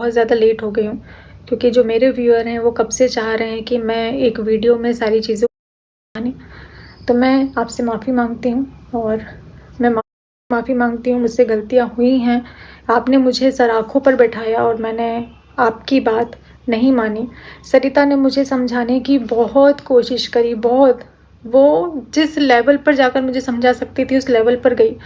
बहुत ज़्यादा लेट हो गई हूँ, क्योंकि जो मेरे व्यूअर हैं वो कब से चाह रहे हैं कि मैं एक वीडियो में सारी चीज़ों को, तो मैं आपसे माफ़ी मांगती हूँ और मैं माफ़ी मांगती हूँ, मुझसे गलतियाँ हुई हैं। आपने मुझे सर आँखों पर बैठाया और मैंने आपकी बात नहीं मानी। सरिता ने मुझे समझाने की बहुत कोशिश करी, बहुत। वो जिस लेवल पर जाकर मुझे समझा सकती थी उस लेवल पर गई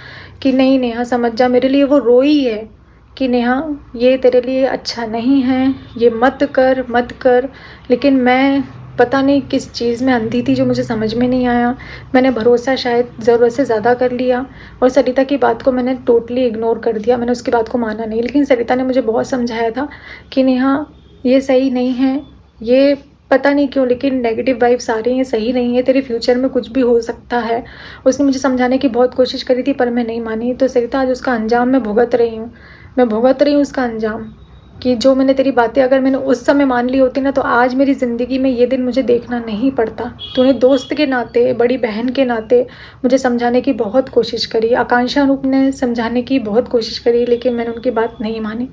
कि नहीं नेहा समझ जा। मेरे लिए वो रोई है कि नेहा ये तेरे लिए अच्छा नहीं है, ये मत कर मत कर। लेकिन मैं पता नहीं किस चीज़ में अंधी थी जो मुझे समझ में नहीं आया। मैंने भरोसा शायद ज़रूरत से ज़्यादा कर लिया और सरिता की बात को मैंने टोटली इग्नोर कर दिया। मैंने उसकी बात को माना नहीं। लेकिन सरिता ने मुझे बहुत समझाया था कि नेहा ये सही नहीं है, ये पता नहीं क्यों लेकिन नेगेटिव वाइब्स आ रही हैं, सही नहीं है, तेरे फ्यूचर में कुछ भी हो सकता है। उसने मुझे समझाने की बहुत कोशिश करी थी पर मैं नहीं मानी। तो सरिता आज उसका अंजाम मैं भुगत रही हूँ। मैं भुगत रही हूँ उसका अंजाम कि जो मैंने तेरी बातें अगर मैंने उस समय मान ली होती ना तो आज मेरी ज़िंदगी में ये दिन मुझे देखना नहीं पड़ता। तूने दोस्त के नाते, बड़ी बहन के नाते मुझे समझाने की बहुत कोशिश करी। आकांक्षा अनूप ने समझाने की बहुत कोशिश करी लेकिन मैंने उनकी बात नहीं मानी।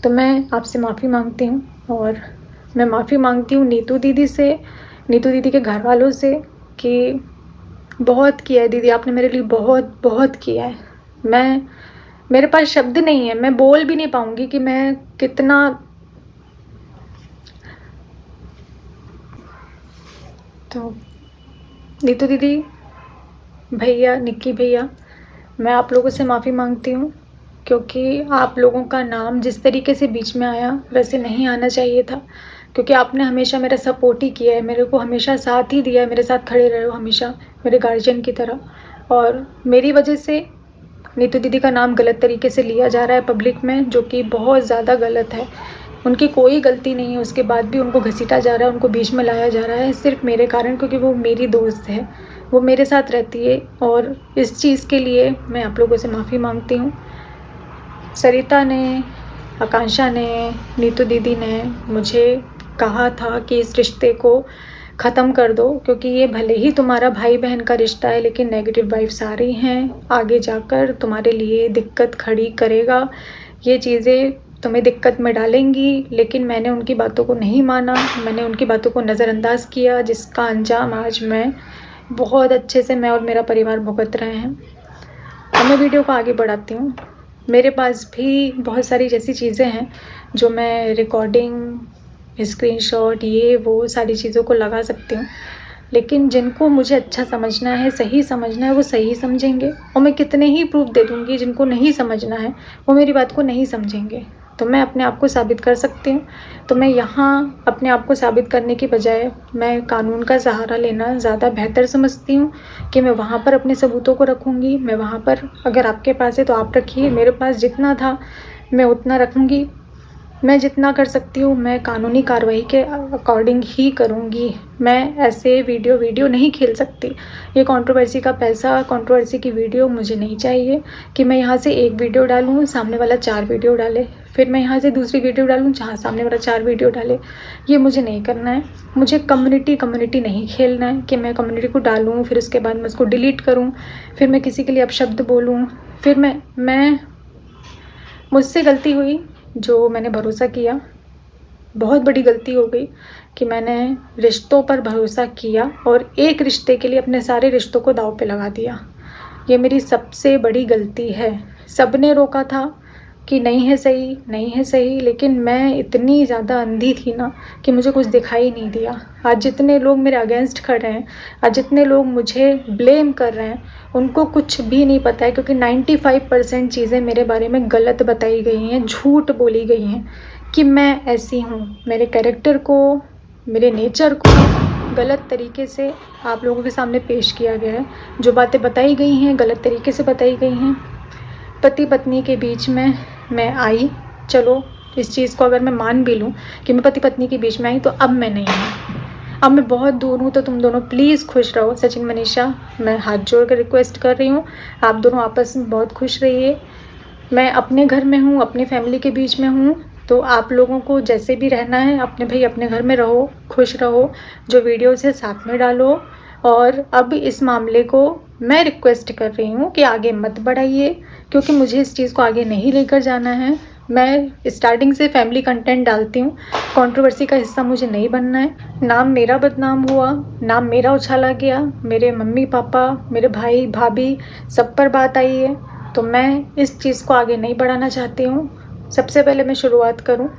तो मैं आपसे माफ़ी मांगती हूँ और मैं माफ़ी मांगती हूँ नीतू दीदी से, नीतू दीदी के घर वालों से कि बहुत किया है दीदी आपने मेरे लिए, बहुत बहुत किया है। मेरे पास शब्द नहीं है, मैं बोल भी नहीं पाऊंगी कि मैं कितना। तो नीतू दीदी, भैया, निक्की भैया, मैं आप लोगों से माफ़ी मांगती हूँ क्योंकि आप लोगों का नाम जिस तरीके से बीच में आया वैसे नहीं आना चाहिए था। क्योंकि आपने हमेशा मेरा सपोर्ट ही किया है, मेरे को हमेशा साथ ही दिया है, मेरे साथ खड़े रहे हो हमेशा मेरे गार्जियन की तरह। और मेरी वजह से नीतू दीदी का नाम गलत तरीके से लिया जा रहा है पब्लिक में, जो कि बहुत ज़्यादा गलत है। उनकी कोई गलती नहीं है, उसके बाद भी उनको घसीटा जा रहा है, उनको बीच में लाया जा रहा है सिर्फ मेरे कारण, क्योंकि वो मेरी दोस्त है, वो मेरे साथ रहती है। और इस चीज़ के लिए मैं आप लोगों से माफ़ी मांगती हूँ। सरिता ने, आकांक्षा ने, नीतू दीदी ने मुझे कहा था कि इस रिश्ते को ख़त्म कर दो क्योंकि ये भले ही तुम्हारा भाई बहन का रिश्ता है लेकिन नेगेटिव वाइब्स आ रही हैं, आगे जाकर तुम्हारे लिए दिक्कत खड़ी करेगा, ये चीज़ें तुम्हें दिक्कत में डालेंगी। लेकिन मैंने उनकी बातों को नहीं माना, मैंने उनकी बातों को नज़रअंदाज किया, जिसका अंजाम आज मैं बहुत अच्छे से, मैं और मेरा परिवार भुगत रहे हैं। अब मैं वीडियो को आगे बढ़ाती हूँ। मेरे पास भी बहुत सारी जैसी चीज़ें हैं जो मैं रिकॉर्डिंग, स्क्रीनशॉट, ये वो सारी चीज़ों को लगा सकती हूँ, लेकिन जिनको मुझे अच्छा समझना है, सही समझना है, वो सही समझेंगे। और मैं कितने ही प्रूफ दे दूँगी, जिनको नहीं समझना है वो मेरी बात को नहीं समझेंगे। तो मैं अपने आप को साबित कर सकती हूँ। तो मैं यहाँ अपने आप को साबित करने की बजाय मैं कानून का सहारा लेना ज़्यादा बेहतर समझती हूँ कि मैं वहाँ पर अपने सबूतों को रखूँगी। मैं वहाँ पर, अगर आपके पास है तो आप रखिए, मेरे पास जितना था मैं उतना रखूँगी। मैं जितना कर सकती हूँ मैं कानूनी कार्रवाई के अकॉर्डिंग ही करूँगी। मैं ऐसे वीडियो नहीं खेल सकती। ये कंट्रोवर्सी का पैसा, कंट्रोवर्सी की वीडियो मुझे नहीं चाहिए कि मैं यहाँ से एक वीडियो डालूँ, सामने वाला 4 वीडियो डाले, फिर मैं यहाँ से दूसरी वीडियो डालूँ जहाँ सामने वाला 4 वीडियो डाले। ये मुझे नहीं करना है। मुझे कम्युनिटी नहीं खेलना है कि मैं कम्युनिटी को डालूँ फिर उसके बाद मैं उसको डिलीट करूँ, फिर मैं किसी के लिए अपशब्द बोलूँ, फिर मैं मुझसे गलती हुई जो मैंने भरोसा किया। बहुत बड़ी गलती हो गई कि मैंने रिश्तों पर भरोसा किया और एक रिश्ते के लिए अपने सारे रिश्तों को दांव पे लगा दिया। ये मेरी सबसे बड़ी गलती है। सबने रोका था कि नहीं है सही, नहीं है सही, लेकिन मैं इतनी ज़्यादा अंधी थी ना कि मुझे कुछ दिखाई नहीं दिया। आज जितने लोग मेरे अगेंस्ट खड़े हैं, आज जितने लोग मुझे ब्लेम कर रहे हैं, उनको कुछ भी नहीं पता है, क्योंकि 95% चीज़ें मेरे बारे में गलत बताई गई हैं, झूठ बोली गई हैं कि मैं ऐसी हूँ। मेरे कैरेक्टर को, मेरे नेचर को गलत तरीके से आप लोगों के सामने पेश किया गया है। जो बातें बताई गई हैं गलत तरीके से बताई गई हैं। पति पत्नी के बीच में मैं आई, चलो इस चीज़ को अगर मैं मान भी लूँ कि मैं पति पत्नी के बीच में आई, तो अब मैं नहीं हूँ, अब मैं बहुत दूर हूँ। तो तुम दोनों प्लीज़ खुश रहो। सचिन, मनीषा, मैं हाथ जोड़ कर रिक्वेस्ट कर रही हूँ, आप दोनों आपस में बहुत खुश रहिए। मैं अपने घर में हूँ, अपनी फैमिली के बीच में हूँ, तो आप लोगों को जैसे भी रहना है अपने भाई अपने घर में रहो, खुश रहो, जो वीडियोस है साथ में डालो। और अब इस मामले को मैं रिक्वेस्ट कर रही हूँ कि आगे मत बढ़ाइए, क्योंकि मुझे इस चीज़ को आगे नहीं लेकर जाना है। मैं स्टार्टिंग से फैमिली कंटेंट डालती हूँ, कंट्रोवर्सी का हिस्सा मुझे नहीं बनना है। नाम मेरा बदनाम हुआ, नाम मेरा उछाला गया, मेरे मम्मी पापा, मेरे भाई भाभी सब पर बात आई है, तो मैं इस चीज़ को आगे नहीं बढ़ाना चाहती हूँ। सबसे पहले मैं शुरुआत करूँ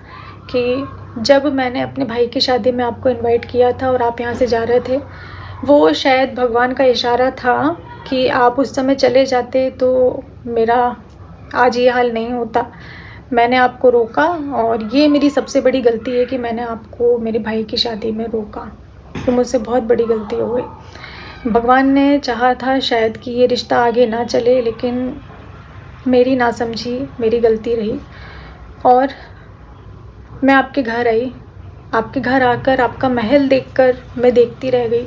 कि जब मैंने अपने भाई की शादी में आपको इनवाइट किया था और आप यहाँ से जा रहे थे, वो शायद भगवान का इशारा था कि आप उस समय चले जाते तो मेरा आज ये हाल नहीं होता। मैंने आपको रोका और ये मेरी सबसे बड़ी गलती है कि मैंने आपको मेरे भाई की शादी में रोका, तो मुझसे बहुत बड़ी गलती हो गई। भगवान ने चाहा था शायद कि ये रिश्ता आगे ना चले, लेकिन मेरी नासमझी मेरी गलती रही। और मैं आपके घर आई, आपके घर आकर आपका महल देखकर मैं देखती रह गई।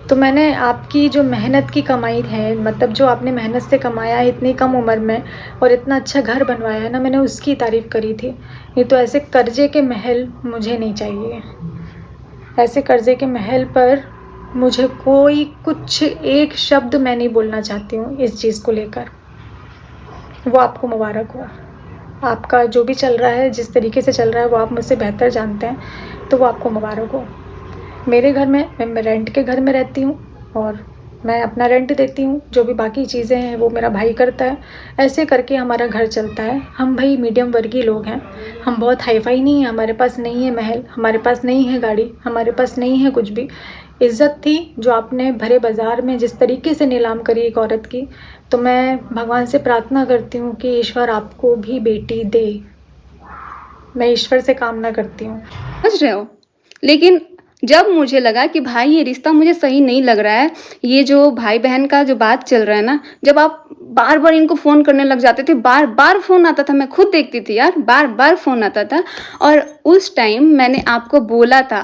तो मैंने आपकी जो मेहनत की कमाई है, मतलब जो आपने मेहनत से कमाया है इतनी कम उम्र में और इतना अच्छा घर बनवाया है ना, मैंने उसकी तारीफ़ करी थी। नहीं तो ऐसे कर्जे के महल मुझे नहीं चाहिए। ऐसे कर्जे के महल पर मुझे कोई कुछ एक शब्द मैं नहीं बोलना चाहती हूँ इस चीज़ को लेकर। वो आपको मुबारक हो। आपका जो भी चल रहा है, जिस तरीके से चल रहा है, वो आप मुझसे बेहतर जानते हैं, तो वो आपको मुबारक हो। मेरे घर में मैं रेंट के घर में रहती हूँ और मैं अपना रेंट देती हूँ। जो भी बाकी चीज़ें हैं वो मेरा भाई करता है। ऐसे करके हमारा घर चलता है। हम भाई मीडियम वर्गीय लोग हैं। हम बहुत हाई-फाई नहीं हैं, हमारे पास नहीं है महल, हमारे पास नहीं है गाड़ी, हमारे पास नहीं है कुछ भी। इज़्ज़त थी जो आपने भरे बाज़ार में जिस तरीके से नीलाम करी एक औरत की, तो मैं भगवान से प्रार्थना करती हूँ कि ईश्वर आपको भी बेटी दे। मैं ईश्वर से कामना करती हूँ। समझ रहे हो? लेकिन जब मुझे लगा कि भाई ये रिश्ता मुझे सही नहीं लग रहा है, ये जो भाई-बहन का जो बात चल रहा है ना, जब आप बार-बार इनको फ़ोन करने लग जाते थे, बार-बार फ़ोन आता था, मैं खुद देखती थी यार, बार-बार फ़ोन आता था और उस टाइम मैंने आपको बोला था